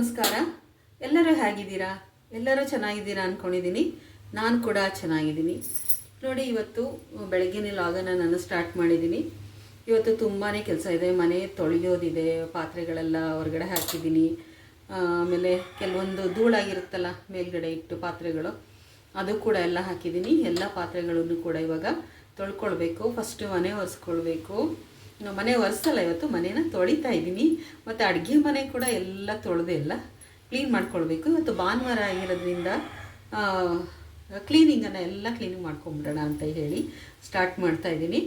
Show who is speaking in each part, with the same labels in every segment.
Speaker 1: ನಮಸ್ಕಾರ. ಎಲ್ಲರೂ ಹೇಗಿದ್ದೀರಾ? ಎಲ್ಲರೂ ಚೆನ್ನಾಗಿದ್ದೀರಾ ಅಂದ್ಕೊಂಡಿದ್ದೀನಿ. ನಾನು ಕೂಡ ಚೆನ್ನಾಗಿದ್ದೀನಿ. ನೋಡಿ, ಇವತ್ತು ಬೆಳಗ್ಗೆನೇ ಲಾಗನ್ನು ನಾನು ಸ್ಟಾರ್ಟ್ ಮಾಡಿದ್ದೀನಿ. ಇವತ್ತು ತುಂಬಾ ಕೆಲಸ ಇದೆ. ಮನೆ ತೊಳೆಯೋದಿದೆ, ಪಾತ್ರೆಗಳೆಲ್ಲ ಹೊರಗಡೆ ಹಾಕಿದ್ದೀನಿ. ಆಮೇಲೆ ಕೆಲವೊಂದು ಧೂಳಾಗಿರುತ್ತಲ್ಲ ಮೇಲ್ಗಡೆ ಇಟ್ಟು ಪಾತ್ರೆಗಳು, ಅದು ಕೂಡ ಎಲ್ಲ ಹಾಕಿದ್ದೀನಿ. ಎಲ್ಲ ಪಾತ್ರೆಗಳನ್ನು ಕೂಡ ಇವಾಗ ತೊಳ್ಕೊಳ್ಬೇಕು. ಫಸ್ಟು ಮನೆ ಒರೆಸ್ಕೊಳ್ಬೇಕು. ಮನೆ ಒರೆಸಲ್ಲ, ಇವತ್ತು ಮನೇನ ತೊಳಿತಾ ಇದ್ದೀನಿ. ಮತ್ತು ಅಡುಗೆ ಮನೆ ಕೂಡ ಎಲ್ಲ ತೊಳೆದು ಎಲ್ಲ ಕ್ಲೀನ್ ಮಾಡ್ಕೊಳ್ಬೇಕು. ಇವತ್ತು ಭಾನುವಾರ ಆಗಿರೋದ್ರಿಂದ ಕ್ಲೀನಿಂಗನ್ನು ಎಲ್ಲ ಕ್ಲೀನಿಂಗ್ ಮಾಡ್ಕೊಂಬಿಡೋಣ ಅಂತ ಹೇಳಿ ಸ್ಟಾರ್ಟ್ ಮಾಡ್ತಾಯಿದ್ದೀನಿ.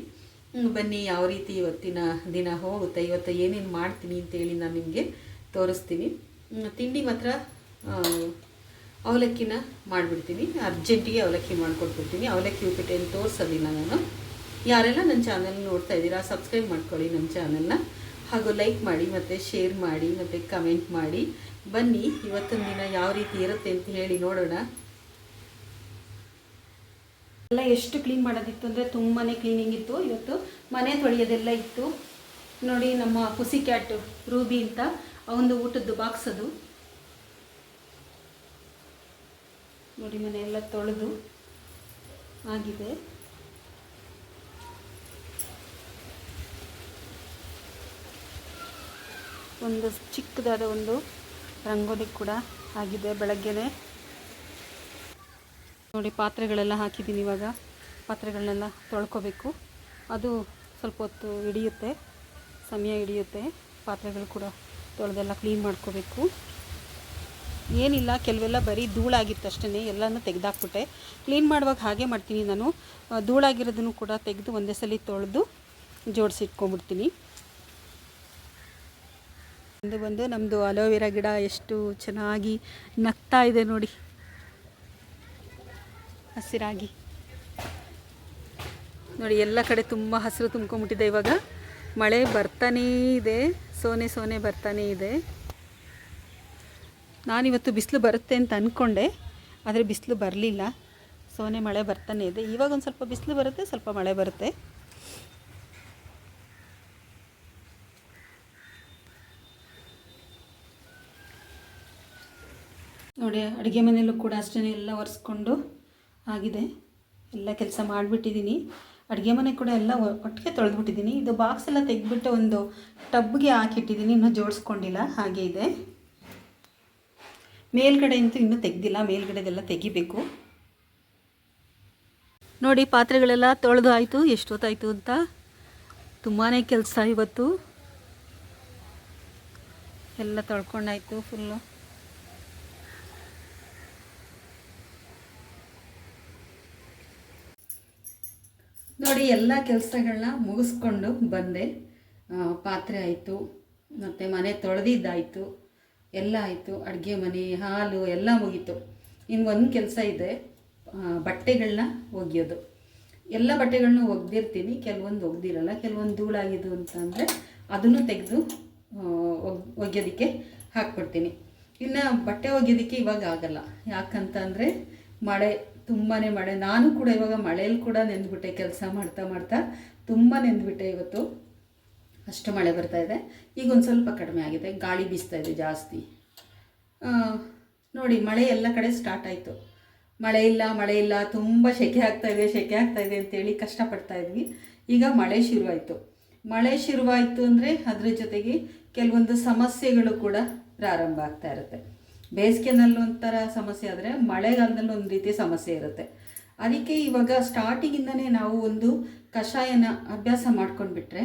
Speaker 1: ಬನ್ನಿ ಯಾವ ರೀತಿ ಇವತ್ತಿನ ದಿನ ಹೋಗುತ್ತೆ, ಇವತ್ತು ಏನೇನು ಮಾಡ್ತೀನಿ ಅಂತೇಳಿ ನಾನು ನಿಮಗೆ ತೋರಿಸ್ತೀನಿ. ತಿಂಡಿ ಮಾತ್ರ ಅವಲಕ್ಕಿನ ಮಾಡಿಬಿಡ್ತೀನಿ. ಅರ್ಜೆಂಟಿಗೆ ಅವಲಕ್ಕಿ ಮಾಡಿಕೊಟ್ಬಿಡ್ತೀನಿ. ಅವಲಕ್ಕಿ ಉಪ್ಪಿಟ್ಟು ಏನು ತೋರಿಸೋದಿಲ್ಲ ನಾನು. ಯಾರೆಲ್ಲ ನನ್ನ ಚಾನಲ್ ನೋಡ್ತಾ ಇದ್ದೀರಾ, ಸಬ್ಸ್ಕ್ರೈಬ್ ಮಾಡ್ಕೊಳ್ಳಿ ನನ್ನ ಚಾನಲ್ನ, ಹಾಗೂ ಲೈಕ್ ಮಾಡಿ ಮತ್ತು ಶೇರ್ ಮಾಡಿ ಮತ್ತು ಕಮೆಂಟ್ ಮಾಡಿ. ಬನ್ನಿ ಇವತ್ತಿನ ದಿನ ಯಾವ ರೀತಿ ಇರುತ್ತೆ ಅಂತ ಹೇಳಿ ನೋಡೋಣ. ಎಲ್ಲ ಎಷ್ಟು ಕ್ಲೀನ್ ಮಾಡೋದಿತ್ತು ಅಂದರೆ ತುಂಬಾ ಕ್ಲೀನಿಂಗ್ ಇತ್ತು. ಇವತ್ತು ಮನೆ ತೊಳೆಯೋದೆಲ್ಲ ಇತ್ತು. ನೋಡಿ, ನಮ್ಮ ಪುಸಿ ಕ್ಯಾಟು ರೂಬಿ ಅಂತ ಅವನದು ಊಟದ್ದು ಬಾಕ್ಸ್ ಅದು. ನೋಡಿ, ಮನೆ ಎಲ್ಲ ತೊಳೆದು ಆಗಿದೆ. ಒಂದು ಚಿಕ್ಕದಾದ ಒಂದು ರಂಗೋಲಿ ಕೂಡ ಆಗಿದೆ ಬೆಳಗ್ಗೆನೆ. ನೋಡಿ, ಪಾತ್ರೆಗಳೆಲ್ಲ ಹಾಕಿದ್ದೀನಿ. ಇವಾಗ ಪಾತ್ರೆಗಳನ್ನೆಲ್ಲ ತೊಳ್ಕೊಬೇಕು. ಅದು ಸ್ವಲ್ಪ ಹೊತ್ತು ಹಿಡಿಯುತ್ತೆ, ಸಮಯ ಹಿಡಿಯುತ್ತೆ. ಪಾತ್ರೆಗಳು ಕೂಡ ತೊಳೆದೆಲ್ಲ ಕ್ಲೀನ್ ಮಾಡ್ಕೋಬೇಕು. ಏನಿಲ್ಲ, ಕೆಲವೆಲ್ಲ ಬರೀ ಧೂಳಾಗಿತ್ತು ಅಷ್ಟೇ, ಎಲ್ಲನೂ ತೆಗೆದಾಕ್ಬಿಟ್ಟೆ. ಕ್ಲೀನ್ ಮಾಡುವಾಗ ಹಾಗೆ ಮಾಡ್ತೀನಿ ನಾನು. ಧೂಳಾಗಿರೋದನ್ನು ಕೂಡ ತೆಗೆದು ಒಂದೇ ಸಲ ತೊಳೆದು ಜೋಡಿಸಿಟ್ಕೊಂಡ್ಬಿಡ್ತೀನಿ. ಬಂದು ನಮ್ಮದು ಅಲೋವೆರಾ ಗಿಡ ಎಷ್ಟು ಚೆನ್ನಾಗಿ ನಗ್ತಾ ಇದೆ ನೋಡಿ, ಹಸಿರಾಗಿ. ನೋಡಿ, ಎಲ್ಲ ಕಡೆ ತುಂಬ ಹಸಿರು ತುಂಬ್ಕೊಂಬಿಟ್ಟಿದೆ. ಇವಾಗ ಮಳೆ ಬರ್ತಾನೇ ಇದೆ, ಸೋನೆ ಬರ್ತಾನೇ ಇದೆ. ನಾನಿವತ್ತು ಬಿಸಿಲು ಬರುತ್ತೆ ಅಂತ ಅಂದ್ಕೊಂಡೆ, ಆದರೆ ಬಿಸಿಲು ಬರಲಿಲ್ಲ. ಸೋನೆ ಮಳೆ ಬರ್ತಾನೇ ಇದೆ. ಇವಾಗ ಒಂದು ಸ್ವಲ್ಪ ಬಿಸಿಲು ಬರುತ್ತೆ, ಸ್ವಲ್ಪ ಮಳೆ ಬರುತ್ತೆ. ನೋಡಿ, ಅಡುಗೆ ಮನೆಯಲ್ಲೂ ಕೂಡ ಅಷ್ಟೇ ಎಲ್ಲ ಒರೆಸ್ಕೊಂಡು ಆಗಿದೆ. ಎಲ್ಲ ಕೆಲಸ ಮಾಡಿಬಿಟ್ಟಿದ್ದೀನಿ. ಅಡುಗೆ ಮನೆ ಕೂಡ ಎಲ್ಲ ಒಟ್ಟಿಗೆ ತೊಳೆದ್ಬಿಟ್ಟಿದ್ದೀನಿ. ಇದು ಬಾಕ್ಸ್ ಎಲ್ಲ ತೆಗೆದ್ಬಿಟ್ಟು ಒಂದು ಟಬ್ಗೆ ಹಾಕಿಟ್ಟಿದ್ದೀನಿ, ಇನ್ನೂ ಜೋಡಿಸ್ಕೊಂಡಿಲ್ಲ, ಹಾಗೆ ಇದೆ. ಮೇಲ್ಗಡೆ ಅಂತೂ ಇನ್ನೂ ತೆಗೆದಿಲ್ಲ, ಮೇಲ್ಗಡೆದೆಲ್ಲ ತೆಗಿಬೇಕು. ನೋಡಿ, ಪಾತ್ರೆಗಳೆಲ್ಲ ತೊಳೆದು ಆಯಿತು. ಎಷ್ಟೊತ್ತಾಯಿತು ಅಂತ. ತುಂಬಾ ಕೆಲಸ ಇವತ್ತು. ಎಲ್ಲ ತೊಳ್ಕೊಂಡಾಯಿತು ಫುಲ್ಲು. ನೋಡಿ, ಎಲ್ಲ ಕೆಲಸಗಳನ್ನ ಮುಗಿಸ್ಕೊಂಡು ಬಂದೆ. ಪಾತ್ರೆ ಆಯಿತು, ಮತ್ತು ಮನೆ ತೊಳೆದಿದ್ದಾಯಿತು, ಎಲ್ಲ ಆಯಿತು. ಅಡುಗೆ ಮನೆ, ಹಾಲು ಎಲ್ಲ ಮುಗೀತು. ಇನ್ನು ಒಂದು ಕೆಲಸ ಇದೆ, ಬಟ್ಟೆಗಳನ್ನ ಒಗೆಯೋದು. ಎಲ್ಲ ಬಟ್ಟೆಗಳನ್ನೂ ಒಗೆದಿರ್ತೀನಿ, ಕೆಲವೊಂದು ಒಗೆದಿರಲ್ಲ. ಕೆಲವೊಂದು ಧೂಳಾಗಿದ್ದು ಅಂತಂದರೆ ಅದನ್ನು ತೆಗೆದು ಒಗೆಯೋದಕ್ಕೆ ಹಾಕ್ಬಿಡ್ತೀನಿ. ಇನ್ನು ಬಟ್ಟೆ ಒಗೆಯೋದಕ್ಕೆ ಇವಾಗ ಆಗಲ್ಲ, ಯಾಕಂತಂದರೆ ಮಳೆ, ತುಂಬಾ ಮಳೆ. ನಾನು ಕೂಡ ಇವಾಗ ಮಳೆಯಲ್ಲಿ ಕೂಡ ನೆಂದ್ಬಿಟ್ಟೆ. ಕೆಲಸ ಮಾಡ್ತಾ ತುಂಬ ನೆಂದ್ಬಿಟ್ಟೆ ಇವತ್ತು. ಅಷ್ಟು ಮಳೆ ಬರ್ತಾಯಿದೆ. ಈಗ ಒಂದು ಸ್ವಲ್ಪ ಕಡಿಮೆ ಆಗಿದೆ, ಗಾಳಿ ಬೀಸ್ತಾ ಇದೆ ಜಾಸ್ತಿ. ನೋಡಿ, ಮಳೆ ಎಲ್ಲ ಕಡೆ ಸ್ಟಾರ್ಟ್ ಆಯಿತು. ಮಳೆ ಇಲ್ಲ, ತುಂಬ ಸೆಕೆ ಆಗ್ತಾಯಿದೆ ಅಂತೇಳಿ ಕಷ್ಟಪಡ್ತಾ ಇದ್ವಿ. ಈಗ ಮಳೆ ಶುರುವಾಯಿತು ಅಂದರೆ ಅದರ ಜೊತೆಗೆ ಕೆಲವೊಂದು ಸಮಸ್ಯೆಗಳು ಕೂಡ ಪ್ರಾರಂಭ ಆಗ್ತಾ ಇರುತ್ತೆ. ಬೇಸಿಗೆನಲ್ಲಿ ಒಂಥರ ಸಮಸ್ಯೆ ಆದರೆ ಮಳೆಗಾಲದಲ್ಲಿ ಒಂದು ರೀತಿ ಸಮಸ್ಯೆ ಇರುತ್ತೆ. ಅದಕ್ಕೆ ಇವಾಗ ಸ್ಟಾರ್ಟಿಂಗಿಂದನೇ ನಾವು ಒಂದು ಕಷಾಯನ ಅಭ್ಯಾಸ ಮಾಡ್ಕೊಂಡ್ಬಿಟ್ರೆ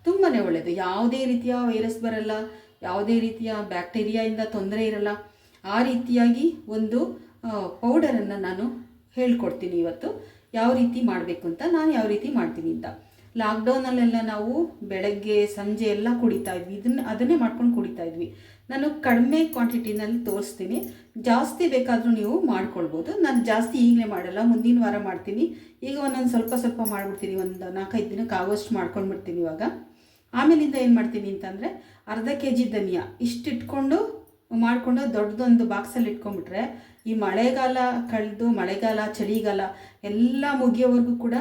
Speaker 1: ತುಂಬಾ ಒಳ್ಳೆಯದು. ಯಾವುದೇ ರೀತಿಯ ವೈರಸ್ ಬರಲ್ಲ, ಯಾವುದೇ ರೀತಿಯ ಬ್ಯಾಕ್ಟೀರಿಯಾಯಿಂದ ತೊಂದರೆ ಇರಲ್ಲ. ಆ ರೀತಿಯಾಗಿ ಒಂದು ಪೌಡರನ್ನು ನಾನು ಹೇಳ್ಕೊಡ್ತೀನಿ ಇವತ್ತು, ಯಾವ ರೀತಿ ಮಾಡಬೇಕು ಅಂತ, ನಾನು ಯಾವ ರೀತಿ ಮಾಡ್ತೀನಿ ಅಂತ. ಲಾಕ್ಡೌನಲ್ಲೆಲ್ಲ ನಾವು ಬೆಳಗ್ಗೆ ಸಂಜೆ ಎಲ್ಲ ಕುಡಿತಾ ಇದ್ವಿ, ಅದನ್ನೇ ಮಾಡ್ಕೊಂಡು ಕುಡಿತಾ ಇದ್ವಿ. ನಾನು ಕಡಿಮೆ ಕ್ವಾಂಟಿಟಿನಲ್ಲಿ ತೋರಿಸ್ತೀನಿ, ಜಾಸ್ತಿ ಬೇಕಾದರೂ ನೀವು ಮಾಡ್ಕೊಳ್ಬೋದು. ನಾನು ಜಾಸ್ತಿ ಈಗಲೇ ಮಾಡಲ್ಲ, ಮುಂದಿನ ವಾರ ಮಾಡ್ತೀನಿ. ಈಗ ಒಂದೊಂದು ಸ್ವಲ್ಪ ಮಾಡಿಬಿಡ್ತೀನಿ, ಒಂದು 4-5 ದಿನಕ್ಕೆ ಆಗೋಷ್ಟು ಮಾಡ್ಕೊಂಡ್ಬಿಡ್ತೀನಿ ಇವಾಗ. ಆಮೇಲಿಂದ ಏನು ಮಾಡ್ತೀನಿ ಅಂತಂದರೆ ಅರ್ಧ kg ಧನಿಯಾ ಇಷ್ಟು ಇಟ್ಕೊಂಡು ಮಾಡಿಕೊಂಡು ದೊಡ್ಡದೊಂದು ಬಾಕ್ಸಲ್ಲಿ ಇಟ್ಕೊಂಡ್ಬಿಟ್ರೆ ಈ ಮಳೆಗಾಲ ಕಳೆದು ಚಳಿಗಾಲ ಎಲ್ಲ ಮುಗಿಯೋವರೆಗೂ ಕೂಡ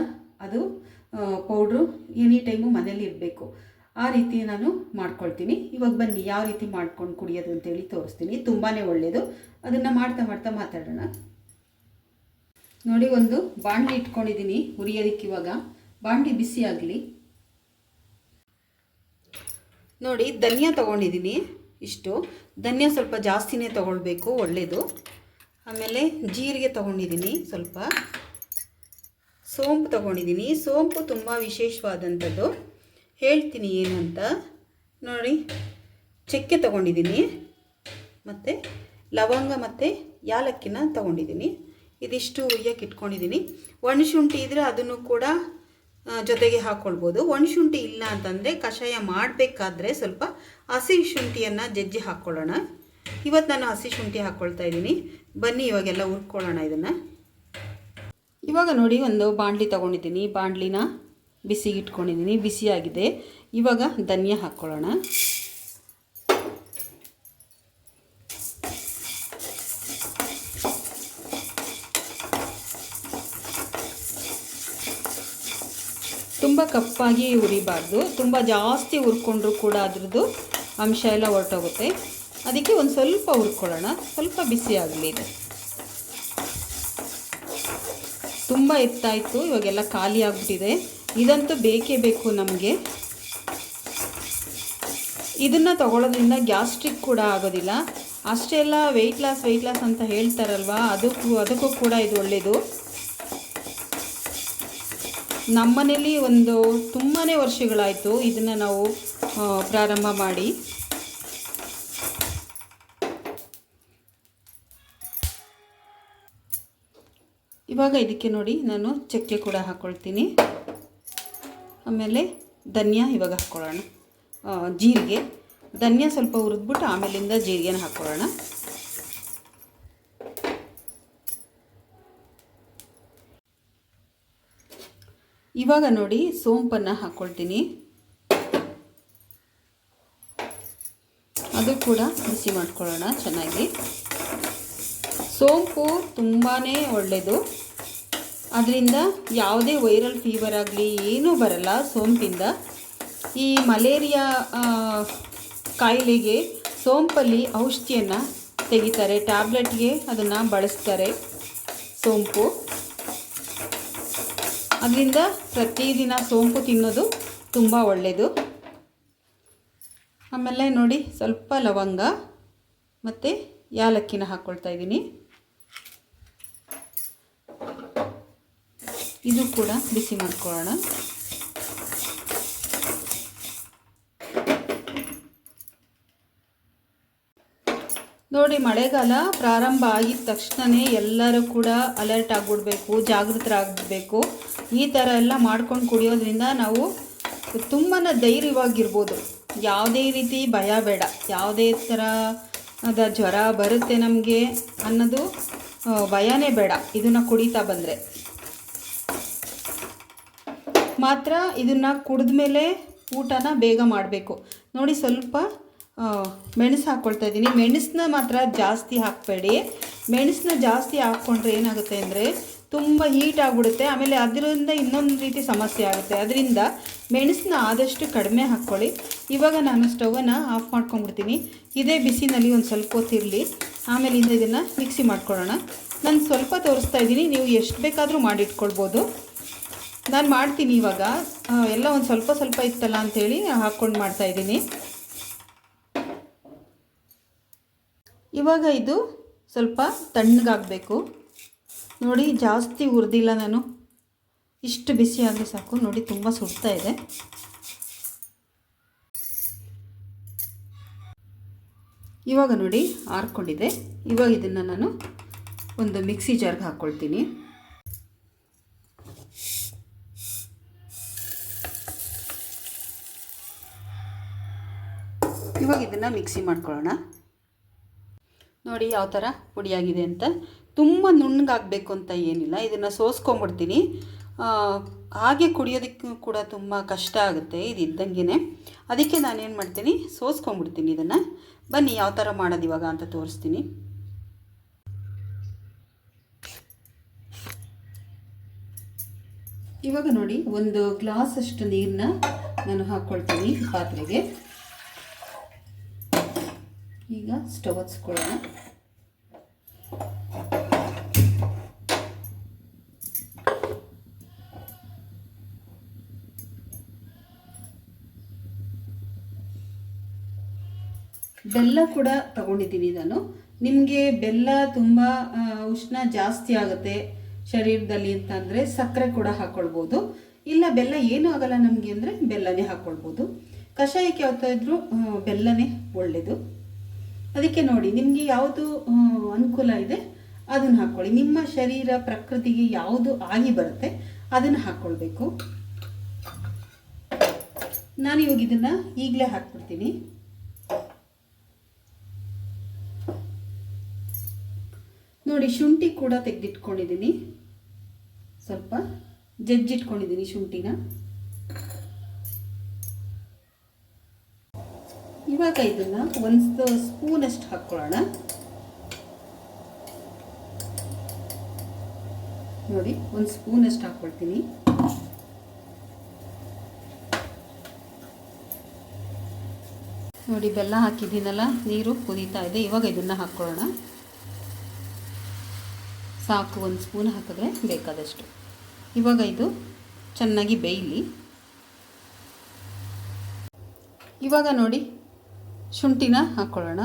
Speaker 1: ಅದು ಪೌಡ್ರು ಎನಿ ಟೈಮು ಮನೇಲಿ ಇರಬೇಕು. ಆ ರೀತಿ ನಾನು ಮಾಡ್ಕೊಳ್ತೀನಿ. ಇವಾಗ ಬನ್ನಿ ಯಾವ ರೀತಿ ಮಾಡ್ಕೊಂಡು ಕುಡಿಯೋದು ಅಂತೇಳಿ ತೋರಿಸ್ತೀನಿ. ತುಂಬಾ ಒಳ್ಳೆಯದು. ಅದನ್ನು ಮಾಡ್ತಾ ಮಾಡ್ತಾ ಮಾತಾಡೋಣ. ನೋಡಿ, ಒಂದು ಬಾಣಲಿ ಇಟ್ಕೊಂಡಿದ್ದೀನಿ ಹುರಿಯೋದಕ್ಕೆ. ಇವಾಗ ಬಾಣಲಿ ಬಿಸಿ ಆಗಲಿ. ನೋಡಿ, ಧನಿಯಾ ತೊಗೊಂಡಿದ್ದೀನಿ. ಇಷ್ಟು ಧನಿಯಾ ಸ್ವಲ್ಪ ಜಾಸ್ತಿನೇ ತೊಗೊಳ್ಬೇಕು, ಒಳ್ಳೆಯದು. ಆಮೇಲೆ ಜೀರಿಗೆ ತೊಗೊಂಡಿದ್ದೀನಿ, ಸ್ವಲ್ಪ ಸೋಂಪು ತೊಗೊಂಡಿದ್ದೀನಿ. ಸೋಂಪು ತುಂಬ ವಿಶೇಷವಾದಂಥದ್ದು, ಹೇಳ್ತೀನಿ ಏನು ಅಂತ. ನೋಡಿ, ಚಕ್ಕೆ ತೊಗೊಂಡಿದ್ದೀನಿ, ಮತ್ತು ಲವಂಗ ಮತ್ತು ಯಾಲಕ್ಕಿನ ತೊಗೊಂಡಿದ್ದೀನಿ. ಇದಿಷ್ಟು ಹುರಿಯೋಕೆ ಇಟ್ಕೊಂಡಿದ್ದೀನಿ. ಒಣಶುಂಠಿ ಇದ್ದರೆ ಅದನ್ನು ಕೂಡ ಜೊತೆಗೆ ಹಾಕ್ಕೊಳ್ಬೋದು. ಒಣಶುಂಠಿ ಇಲ್ಲ ಅಂತಂದರೆ ಕಷಾಯ ಮಾಡಬೇಕಾದ್ರೆ ಸ್ವಲ್ಪ ಹಸಿ ಶುಂಠಿಯನ್ನು ಜಜ್ಜಿ ಹಾಕ್ಕೊಳ್ಳೋಣ. ಇವತ್ತು ನಾನು ಹಸಿ ಶುಂಠಿ ಹಾಕ್ಕೊಳ್ತಾ ಇದ್ದೀನಿ. ಬನ್ನಿ ಇವಾಗೆಲ್ಲ ಹುರ್ಕೊಳ್ಳೋಣ ಇದನ್ನು. ಇವಾಗ ನೋಡಿ, ಒಂದು ಬಾಣಲಿ ತೊಗೊಂಡಿದ್ದೀನಿ. ಬಾಣಲಿನ ಬಿಸಿಗೆ ಇಟ್ಕೊಂಡಿದ್ದೀನಿ, ಬಿಸಿಯಾಗಿದೆ. ಇವಾಗ ಧನಿಯಾ ಹಾಕ್ಕೊಳ್ಳೋಣ. ತುಂಬ ಕಪ್ಪಾಗಿ ಹುರಿಬಾರ್ದು, ತುಂಬ ಜಾಸ್ತಿ ಹುರ್ಕೊಂಡ್ರೂ ಕೂಡ ಅದರದ್ದು ಅಂಶ ಎಲ್ಲ ಹೊರಟೋಗುತ್ತೆ. ಅದಕ್ಕೆ ಒಂದು ಸ್ವಲ್ಪ ಹುರ್ಕೊಳ್ಳೋಣ, ಸ್ವಲ್ಪ ಬಿಸಿ ಆಗಲಿ ಇದು. ತುಂಬ ಎತ್ತಾಯಿತು, ಇವಾಗೆಲ್ಲ ಖಾಲಿ ಆಗಿಬಿಟ್ಟಿದೆ. ಇದಂತೂ ಬೇಕೇ ಬೇಕು ನಮಗೆ. ಇದನ್ನು ತಗೊಳ್ಳೋದ್ರಿಂದ ಗ್ಯಾಸ್ಟ್ರಿಕ್ ಕೂಡ ಆಗೋದಿಲ್ಲ. ಅಷ್ಟೇ ಅಲ್ಲ, ವೆಯ್ಟ್ ಲಾಸ್ ಅಂತ ಹೇಳ್ತಾರಲ್ವ, ಅದಕ್ಕೂ ಕೂಡ ಇದು ಒಳ್ಳೆಯದು. ನಮ್ಮನೇಲಿ ಒಂದು ತುಂಬಾ ವರ್ಷಗಳಾಯಿತು ಇದನ್ನು ನಾವು ಪ್ರಾರಂಭ ಮಾಡಿ. ಇವಾಗ ಇದಕ್ಕೆ ನೋಡಿ, ನಾನು ಚಕ್ಕೆ ಕೂಡ ಹಾಕ್ಕೊಳ್ತೀನಿ. ಆಮೇಲೆ ಧನಿಯಾ ಇವಾಗ ಹಾಕ್ಕೊಳ್ಳೋಣ. ಜೀರಿಗೆ, ಧನಿಯಾ ಸ್ವಲ್ಪ ಹುರಿದ್ಬಿಟ್ಟು ಆಮೇಲಿಂದ ಜೀರಿಗೆನ ಹಾಕ್ಕೊಳ್ಳೋಣ. ಇವಾಗ ನೋಡಿ, ಸೋಂಪನ್ನು ಹಾಕ್ಕೊಳ್ತೀನಿ. ಅದು ಕೂಡ ಬಿಸಿ ಮಾಡ್ಕೊಳ್ಳೋಣ ಚೆನ್ನಾಗಿ. ಸೋಂಪು ತುಂಬಾ ಒಳ್ಳೆಯದು. ಅದರಿಂದ ಯಾವುದೇ ವೈರಲ್ ಫೀವರ್ ಆಗಲಿ ಏನೂ ಬರಲ್ಲ ಸೋಂಪಿಂದ. ಈ ಮಲೇರಿಯಾ ಕಾಯಿಲೆಗೆ ಸೋಂಪಲ್ಲಿ ಔಷಧಿಯನ್ನು ತೆಗಿತಾರೆ, ಟ್ಯಾಬ್ಲೆಟ್ಗೆ ಅದನ್ನು ಬಳಸ್ತಾರೆ ಸೋಂಪು. ಅದರಿಂದ ಪ್ರತಿದಿನ ಸೋಂಪು ತಿನ್ನೋದು ತುಂಬ ಒಳ್ಳೆಯದು. ಆಮೇಲೆ ನೋಡಿ, ಸ್ವಲ್ಪ ಲವಂಗ ಮತ್ತು ಯಾಲಕ್ಕಿನ ಹಾಕ್ಕೊಳ್ತಾ ಇದ್ದೀನಿ. ಇದು ಕೂಡ ಬಿಸಿ ಮಾಡ್ಕೊಳ್ಳೋಣ. ನೋಡಿ, ಮಳೆಗಾಲ ಪ್ರಾರಂಭ ಆಗಿದ ತಕ್ಷಣವೇ ಎಲ್ಲರೂ ಕೂಡ ಅಲರ್ಟ್ ಆಗಿಬಿಡ್ಬೇಕು, ಜಾಗೃತರಾಗಬೇಕು. ಈ ಥರ ಎಲ್ಲ ಮಾಡ್ಕೊಂಡು ಕುಡಿಯೋದ್ರಿಂದ ನಾವು ತುಂಬಾ ಧೈರ್ಯವಾಗಿರ್ಬೋದು. ಯಾವುದೇ ರೀತಿ ಭಯ ಬೇಡ, ಯಾವುದೇ ಥರದ ಜ್ವರ ಬರುತ್ತೆ ನಮಗೆ ಅನ್ನೋದು ಭಯನೇ ಬೇಡ. ಇದನ್ನು ಕುಡಿತಾ ಬಂದರೆ ಮಾತ್ರ. ಇದನ್ನು ಕುಡಿದ ಮೇಲೆ ಊಟನ ಬೇಗ ಮಾಡಬೇಕು. ನೋಡಿ, ಸ್ವಲ್ಪ ಮೆಣಸು ಹಾಕ್ಕೊಳ್ತಾ ಇದ್ದೀನಿ. ಮೆಣಸನ್ನ ಮಾತ್ರ ಜಾಸ್ತಿ ಹಾಕಬೇಡಿ. ಮೆಣಸನ್ನ ಜಾಸ್ತಿ ಹಾಕ್ಕೊಂಡ್ರೆ ಏನಾಗುತ್ತೆ ಅಂದರೆ ತುಂಬ ಹೀಟ್ ಆಗಿಬಿಡುತ್ತೆ. ಆಮೇಲೆ ಅದರಿಂದ ಇನ್ನೊಂದು ರೀತಿ ಸಮಸ್ಯೆ ಆಗುತ್ತೆ. ಅದರಿಂದ ಮೆಣಸನ್ನ ಆದಷ್ಟು ಕಡಿಮೆ ಹಾಕ್ಕೊಳ್ಳಿ. ಇವಾಗ ನಾನು ಸ್ಟವನ್ನು ಆಫ್ ಮಾಡ್ಕೊಂಡ್ಬಿಡ್ತೀನಿ. ಇದೇ ಬಿಸಿನಲ್ಲಿ ಒಂದು ಸ್ವಲ್ಪ ಹೊತ್ತಿರಲಿ, ಆಮೇಲಿಂದ ಇದನ್ನು ಮಿಕ್ಸಿ ಮಾಡ್ಕೊಳ್ಳೋಣ. ನಾನು ಸ್ವಲ್ಪ ತೋರಿಸ್ತಾ ಇದ್ದೀನಿ, ನೀವು ಎಷ್ಟು ಬೇಕಾದರೂ ಮಾಡಿಟ್ಕೊಳ್ಬೋದು. ನಾನು ಮಾಡ್ತೀನಿ ಇವಾಗ. ಎಲ್ಲ ಒಂದು ಸ್ವಲ್ಪ ಇತ್ತಲ್ಲ ಅಂಥೇಳಿ ಹಾಕ್ಕೊಂಡು ಮಾಡ್ತಾಯಿದ್ದೀನಿ. ಇವಾಗ ಇದು ಸ್ವಲ್ಪ ತಣ್ಣಗಾಗಬೇಕು. ನೋಡಿ, ಜಾಸ್ತಿ ಹುರಿದಿಲ್ಲ ನಾನು, ಇಷ್ಟು ಬಿಸಿ ಆದರೆ ಸಾಕು. ನೋಡಿ, ತುಂಬ ಸುಡ್ತಾ ಇದೆ. ಇವಾಗ ನೋಡಿ, ಆರ್ಕೊಂಡಿದೆ. ಇವಾಗ ಇದನ್ನು ನಾನು ಒಂದು ಮಿಕ್ಸಿ ಜಾರ್ಗೆ ಹಾಕ್ಕೊಳ್ತೀನಿ. ಇವಾಗ ಇದನ್ನು ಮಿಕ್ಸಿ ಮಾಡ್ಕೊಳ್ಳೋಣ. ನೋಡಿ ಯಾವ ಥರ ಪುಡಿಯಾಗಿದೆ ಅಂತ. ತುಂಬ ನುಣ್ಣಗಾಗಬೇಕು ಅಂತ ಏನಿಲ್ಲ. ಇದನ್ನು ಸೋಸ್ಕೊಂಡ್ಬಿಡ್ತೀನಿ. ಹಾಗೆ ಕುಡಿಯೋದಕ್ಕೂ ಕೂಡ ತುಂಬ ಕಷ್ಟ ಆಗುತ್ತೆ ಇದು ಇದ್ದಂಗೆ. ಅದಕ್ಕೆ ನಾನೇನು ಮಾಡ್ತೀನಿ, ಸೋಸ್ಕೊಂಡ್ಬಿಡ್ತೀನಿ ಇದನ್ನು. ಬನ್ನಿ ಯಾವ ಥರ ಮಾಡೋದು ಇವಾಗ ಅಂತ ತೋರಿಸ್ತೀನಿ. ಇವಾಗ ನೋಡಿ, ಒಂದು ಗ್ಲಾಸಷ್ಟು ನೀರನ್ನ ನಾನು ಹಾಕ್ಕೊಳ್ತೀನಿ ಪಾತ್ರೆಗೆ. ಈಗ ಸ್ಟವ್ ಹಚ್ಕೊಳ್ಳೋಣ. ಬೆಲ್ಲ ಕೂಡ ತಗೊಂಡಿದ್ದೀನಿ ನಾನು. ನಿಮಗೆ ಬೆಲ್ಲ ತುಂಬ ಉಷ್ಣ ಜಾಸ್ತಿ ಆಗುತ್ತೆ ಶರೀರದಲ್ಲಿ ಅಂತಂದರೆ ಸಕ್ಕರೆ ಕೂಡ ಹಾಕ್ಕೊಳ್ಬೋದು. ಇಲ್ಲ ಬೆಲ್ಲ ಏನೂ ಆಗಲ್ಲ ನಮಗೆ ಅಂದರೆ ಬೆಲ್ಲನೇ ಹಾಕ್ಕೊಳ್ಬೋದು. ಕಷಾಯಕ್ಕೆ ಯಾವತ್ತೂ ಇದ್ರೂ ಬೆಲ್ಲನೇ ಒಳ್ಳೆಯದು. ಅದಕ್ಕೆ ನೋಡಿ ನಿಮಗೆ ಯಾವುದು ಅನುಕೂಲ ಇದೆ ಅದನ್ನು ಹಾಕ್ಕೊಳ್ಳಿ. ನಿಮ್ಮ ಶರೀರ ಪ್ರಕೃತಿಗೆ ಯಾವುದು ಆಗಿ ಬರುತ್ತೆ ಅದನ್ನು ಹಾಕ್ಕೊಳ್ಬೇಕು. ನಾನು ಇವಾಗ ಇದನ್ನು ಈಗಲೇ ಹಾಕ್ಬಿಡ್ತೀನಿ. ನೋಡಿ ಶುಂಠಿ ಕೂಡ ತೆಗೆದಿಟ್ಕೊಂಡಿದ್ದೀನಿ, ಸ್ವಲ್ಪ ಜಜ್ಜಿಟ್ಕೊಂಡಿದ್ದೀನಿ ಶುಂಠಿನ. ಇವಾಗ ಇದನ್ನು ಒಂದು ಸ್ಪೂನಷ್ಟು ಹಾಕ್ಕೊಳ್ಳೋಣ. ನೋಡಿ ಒಂದು ಸ್ಪೂನಷ್ಟು ಹಾಕ್ಕೊಳ್ತೀನಿ. ನೋಡಿ ಬೆಲ್ಲ ಹಾಕಿದ್ದೀನಲ್ಲ, ನೀರು ಕುದೀತಾ ಇದೆ. ಇವಾಗ ಇದನ್ನು ಹಾಕ್ಕೊಳ್ಳೋಣ. ಸಾಕು, ಒಂದು ಸ್ಪೂನ್ ಹಾಕಿದ್ರೆ ಬೇಕಾದಷ್ಟು. ಇವಾಗ ಇದು ಚೆನ್ನಾಗಿ ಬೇಯಲಿ. ಇವಾಗ ನೋಡಿ ಶುಂಠಿನ ಹಾಕ್ಕೊಳ್ಳೋಣ.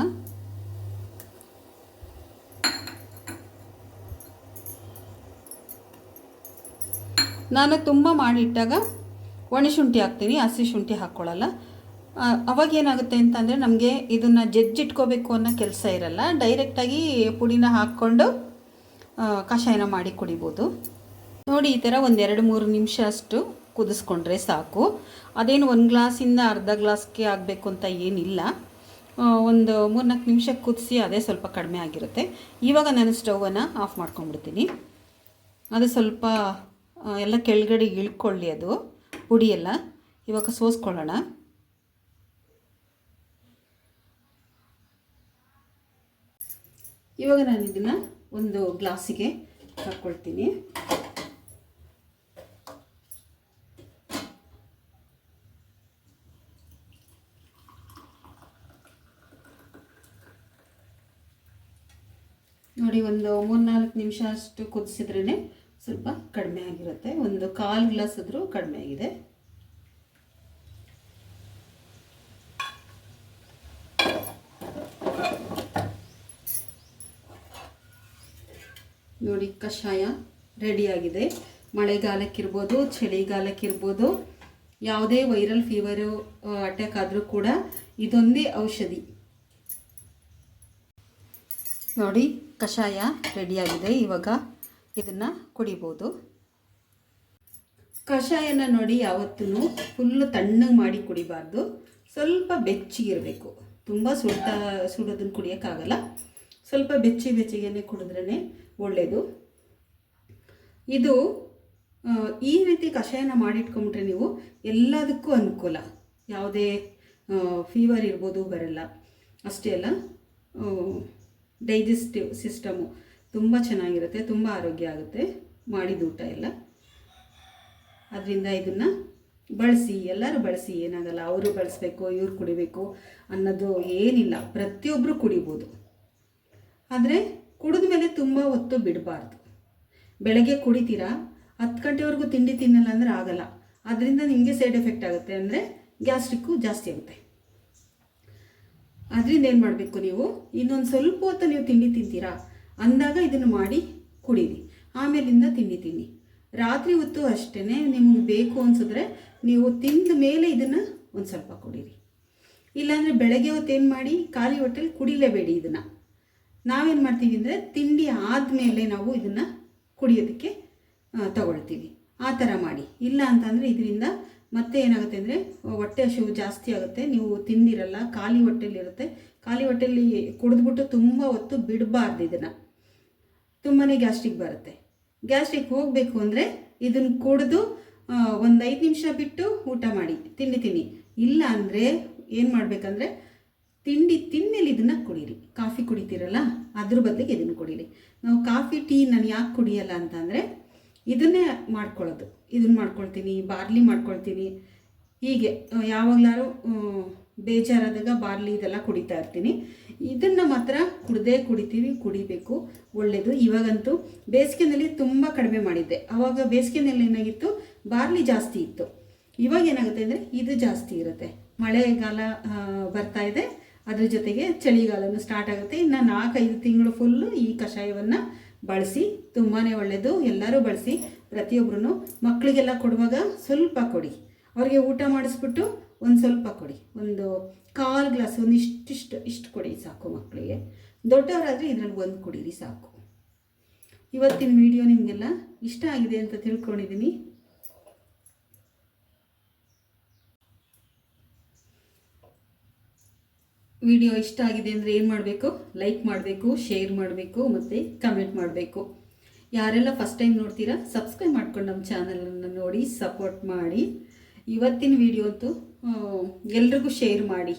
Speaker 1: ನಾನು ತುಂಬ ಮಾಡಿಟ್ಟಾಗ ಒಣಶುಂಠಿ ಹಾಕ್ತೀನಿ, ಹಸಿ ಶುಂಠಿ ಹಾಕ್ಕೊಳ್ಳಲ್ಲ. ಅವಾಗ ಏನಾಗುತ್ತೆ ಅಂತಂದರೆ ನಮಗೆ ಇದನ್ನು ಜಜ್ಜಿಟ್ಕೋಬೇಕು ಅನ್ನೋ ಕೆಲಸ ಇರಲ್ಲ. ಡೈರೆಕ್ಟಾಗಿ ಪುಡಿನ ಹಾಕ್ಕೊಂಡು ಕಷಾಯನ ಮಾಡಿ ಕುಡಿಬೋದು. ನೋಡಿ ಈ ಥರ ಒಂದು 2-3 ನಿಮಿಷ ಅಷ್ಟು ಕುದಿಸ್ಕೊಂಡ್ರೆ ಸಾಕು. ಅದೇನು ಒಂದು ಗ್ಲಾಸಿಂದ ಅರ್ಧ ಗ್ಲಾಸ್ಗೆ ಆಗಬೇಕು ಅಂತ ಏನಿಲ್ಲ. ಒಂದು 3-4 ನಿಮಿಷ ಕುದಿಸಿ ಅದೇ ಸ್ವಲ್ಪ ಕಡಿಮೆ ಆಗಿರುತ್ತೆ. ಇವಾಗ ನಾನು ಸ್ಟವನ್ನು ಆಫ್ ಮಾಡ್ಕೊಂಡ್ಬಿಡ್ತೀನಿ. ಅದು ಸ್ವಲ್ಪ ಎಲ್ಲ ಕೆಳಗಡೆ ಇಳ್ಕೊಳ್ಳಿ, ಅದು ಪುಡಿ ಎಲ್ಲ. ಇವಾಗ ಸೋಸ್ಕೊಳ್ಳೋಣ. ಇವಾಗ ನಾನು ಇದನ್ನು ಒಂದು ಗ್ಲಾಸಿಗೆ ಹಾಕ್ಕೊಳ್ತೀನಿ. ನೋಡಿ ಒಂದು 3-4 ನಿಮಿಷ ಅಷ್ಟು ಕುದಿಸಿದ್ರೇ ಸ್ವಲ್ಪ ಕಡಿಮೆ ಆಗಿರುತ್ತೆ. ಒಂದು 1/4 ಗ್ಲಾಸ್ ಆದರೂ ಕಡಿಮೆ ಆಗಿದೆ. ನೋಡಿ ಕಷಾಯ ರೆಡಿಯಾಗಿದೆ. ಮಳೆಗಾಲಕ್ಕಿರ್ಬೋದು, ಚಳಿಗಾಲಕ್ಕಿರ್ಬೋದು, ಯಾವುದೇ ವೈರಲ್ ಫೀವರು ಅಟ್ಯಾಕ್ ಆದರೂ ಕೂಡ ಇದೊಂದೇ ಔಷಧಿ. ನೋಡಿ ಕಷಾಯ ರೆಡಿಯಾಗಿದೆ. ಇವಾಗ ಇದನ್ನು ಕುಡಿಬೋದು. ಕಷಾಯನ ನೋಡಿ ಯಾವತ್ತೂ ಫುಲ್ಲು ತಣ್ಣಗೆ ಮಾಡಿ ಕುಡಿಬಾರ್ದು, ಸ್ವಲ್ಪ ಬೆಚ್ಚಗಿರಬೇಕು. ತುಂಬ ಸುಡೋದನ್ನು ಕುಡಿಯೋಕ್ಕಾಗಲ್ಲ. ಸ್ವಲ್ಪ ಬೆಚ್ಚಗೆ ಕುಡಿದ್ರೇ ಒಳ್ಳೆಯದು. ಇದು ಈ ರೀತಿ ಕಷಾಯನ ಮಾಡಿಟ್ಕೊಂಬಿಟ್ರೆ ನೀವು ಎಲ್ಲದಕ್ಕೂ ಅನುಕೂಲ. ಯಾವುದೇ ಫೀವರ್ ಇರ್ಬೋದು ಬರಲ್ಲ. ಅಷ್ಟೇ ಅಲ್ಲ, ಡೈಜೆಸ್ಟಿವ್ ಸಿಸ್ಟಮು ತುಂಬ ಚೆನ್ನಾಗಿರುತ್ತೆ, ತುಂಬ ಆರೋಗ್ಯ ಆಗುತ್ತೆ ಮಾಡಿದ ಊಟ ಎಲ್ಲ. ಅದರಿಂದ ಇದನ್ನು ಬಳಸಿ, ಎಲ್ಲರೂ ಬಳಸಿ, ಏನಾಗಲ್ಲ. ಅವರು ಬಳಸಬೇಕು, ಇವ್ರು ಕುಡಿಬೇಕು ಅನ್ನೋದು ಏನಿಲ್ಲ, ಪ್ರತಿಯೊಬ್ಬರು ಕುಡಿಬೋದು. ಆದರೆ ಕುಡಿದ ಮೇಲೆ ತುಂಬ ಹೊತ್ತು ಬಿಡಬಾರ್ದು. ಬೆಳಗ್ಗೆ ಕುಡಿತೀರಾ, 10 ಗಂಟೆವರೆಗೂ ತಿಂಡಿ ತಿನ್ನಲ್ಲ ಅಂದರೆ ಆಗಲ್ಲ. ಅದರಿಂದ ನಿಮಗೆ ಸೈಡ್ ಎಫೆಕ್ಟ್ ಆಗುತ್ತೆ, ಅಂದರೆ ಗ್ಯಾಸ್ಟ್ರಿಕ್ಕು ಜಾಸ್ತಿ ಆಗುತ್ತೆ. ಅದರಿಂದ ಏನು ಮಾಡಬೇಕು, ನೀವು ಇನ್ನೊಂದು ಸ್ವಲ್ಪ ಹೊತ್ತು ನೀವು ತಿಂಡಿ ತಿಂತೀರಾ ಅಂದಾಗ ಇದನ್ನು ಮಾಡಿ ಕುಡೀರಿ. ಆಮೇಲಿಂದ ತಿಂಡಿ ತಿನ್ನಿ. ರಾತ್ರಿ ಹೊತ್ತು ಅಷ್ಟೇ ನಿಮ್ಗೆ ಬೇಕು ಅನಿಸಿದ್ರೆ ನೀವು ತಿಂದ ಮೇಲೆ ಇದನ್ನು ಒಂದು ಸ್ವಲ್ಪ ಕುಡೀರಿ. ಇಲ್ಲಾಂದರೆ ಬೆಳಗ್ಗೆ ಹೊತ್ತು ಏನು ಮಾಡಿ, ಖಾಲಿ ಹೊಟ್ಟೆಲಿ ಕುಡಿಲೇಬೇಡಿ. ಇದನ್ನು ನಾವೇನು ಮಾಡ್ತೀವಿ ಅಂದರೆ ತಿಂಡಿ ಆದಮೇಲೆ ನಾವು ಇದನ್ನು ಕುಡಿಯೋದಕ್ಕೆ ತಗೊಳ್ತೀವಿ. ಆ ಥರ ಮಾಡಿ. ಇಲ್ಲ ಅಂತಂದರೆ ಇದರಿಂದ ಮತ್ತೆ ಏನಾಗುತ್ತೆ ಅಂದರೆ ಹೊಟ್ಟೆ ಹಸಿವು ಜಾಸ್ತಿ ಆಗುತ್ತೆ. ನೀವು ತಿಂದಿರಲ್ಲ, ಖಾಲಿ ಹೊಟ್ಟೆಲಿರುತ್ತೆ. ಖಾಲಿ ಹೊಟ್ಟೆಲಿ ಕುಡಿದ್ಬಿಟ್ಟು ತುಂಬ ಹೊತ್ತು ಬಿಡಬಾರ್ದು. ಇದನ್ನು ತುಂಬಾ ಗ್ಯಾಸ್ಟ್ರಿಕ್ ಬರುತ್ತೆ. ಗ್ಯಾಸ್ಟ್ರಿಕ್ ಹೋಗಬೇಕು ಅಂದರೆ ಇದನ್ನು ಕುಡಿದು ಒಂದು 5 ನಿಮಿಷ ಬಿಟ್ಟು ಊಟ ಮಾಡಿ, ತಿಂಡಿ ತಿನ್ನಿ. ಇಲ್ಲ ಅಂದರೆ ಏನು ಮಾಡಬೇಕಂದ್ರೆ ತಿಂಡಿ ತಿಂದಮೇಲೆ ಇದನ್ನು ಕುಡೀರಿ. ಕಾಫಿ ಕುಡಿತೀರಲ್ಲ, ಅದ್ರ ಬದಲಿಗೆ ಇದನ್ನು ಕುಡೀರಿ. ನಾವು ಕಾಫಿ ಟೀ ನಾನು ಯಾಕೆ ಕುಡಿಯಲ್ಲ ಅಂತಂದರೆ ಇದನ್ನೇ ಮಾಡ್ಕೊಳ್ಳೋದು. ಇದನ್ನು ಮಾಡ್ಕೊಳ್ತೀನಿ, ಬಾರ್ಲಿ ಮಾಡ್ಕೊಳ್ತೀನಿ, ಹೀಗೆ ಯಾವಾಗಲಾರು ಬೇಜಾರಾದಾಗ ಬಾರ್ಲಿ ಇದೆಲ್ಲ ಕುಡಿತಾ ಇರ್ತೀನಿ. ಇದನ್ನು ಮಾತ್ರ ಕುಡಿಬೇಕು, ಒಳ್ಳೆಯದು. ಇವಾಗಂತೂ ಬೇಸಿಗೆನಲ್ಲಿ ತುಂಬ ಕಡಿಮೆ ಮಾಡಿದ್ದೆ. ಆವಾಗ ಬೇಸಿಗೆನಲ್ಲಿ ಏನಾಗಿತ್ತು, ಬಾರ್ಲಿ ಜಾಸ್ತಿ ಇತ್ತು. ಇವಾಗ ಏನಾಗುತ್ತೆ ಅಂದರೆ ಇದು ಜಾಸ್ತಿ ಇರುತ್ತೆ. ಮಳೆಗಾಲ ಬರ್ತಾ ಇದೆ, ಅದ್ರ ಜೊತೆಗೆ ಚಳಿಗಾಲನೂ ಸ್ಟಾರ್ಟ್ ಆಗುತ್ತೆ. ಇನ್ನು 4-5 ತಿಂಗಳು ಫುಲ್ಲು ಈ ಕಷಾಯವನ್ನು ಬಳಸಿ, ತುಂಬಾ ಒಳ್ಳೆಯದು. ಎಲ್ಲರೂ ಬಳಸಿ. ಪ್ರತಿಯೊಬ್ಬರೂ ಮಕ್ಕಳಿಗೆಲ್ಲ ಕೊಡುವಾಗ ಸ್ವಲ್ಪ ಕೊಡಿ, ಅವ್ರಿಗೆ ಊಟ ಮಾಡಿಸ್ಬಿಟ್ಟು ಒಂದು ಸ್ವಲ್ಪ ಕೊಡಿ, ಒಂದು 1/4 ಗ್ಲಾಸ್, ಇಷ್ಟು ಕೊಡಿ ಸಾಕು ಮಕ್ಕಳಿಗೆ. ದೊಡ್ಡವರಾದರೆ ಇದರಲ್ಲಿ 1 ಕುಡೀರಿ ಸಾಕು. ಇವತ್ತಿನ ವಿಡಿಯೋ ನಿಮಗೆಲ್ಲ ಇಷ್ಟ ಆಗಿದೆ ಅಂತ ತಿಳ್ಕೊಂಡಿದ್ದೀನಿ. ವಿಡಿಯೋ ಇಷ್ಟ ಆಗಿದೆ ಅಂದರೆ ಏನು ಮಾಡಬೇಕು, ಲೈಕ್ ಮಾಡಬೇಕು, ಶೇರ್ ಮಾಡಬೇಕು ಮತ್ತು ಕಮೆಂಟ್ ಮಾಡಬೇಕು. ಯಾರೆಲ್ಲ ಫಸ್ಟ್ ಟೈಮ್ ನೋಡ್ತೀರಾ ಸಬ್ಸ್ಕ್ರೈಬ್ ಮಾಡ್ಕೊಂಡು ನಮ್ಮ ಚಾನಲನ್ನು ನೋಡಿ ಸಪೋರ್ಟ್ ಮಾಡಿ. ಇವತ್ತಿನ ವಿಡಿಯೋ ಅಂತೂ ಎಲ್ರಿಗೂ ಶೇರ್ ಮಾಡಿ,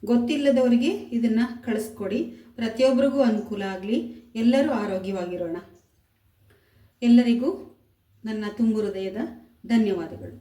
Speaker 1: ಗೊತ್ತಿಲ್ಲದವರಿಗೆ ಇದನ್ನು ಕಳಿಸ್ಕೊಡಿ. ಪ್ರತಿಯೊಬ್ಬರಿಗೂ ಅನುಕೂಲ ಆಗಲಿ, ಎಲ್ಲರೂ ಆರೋಗ್ಯವಾಗಿರೋಣ. ಎಲ್ಲರಿಗೂ ನನ್ನ ತುಂಬು ಹೃದಯದ ಧನ್ಯವಾದಗಳು.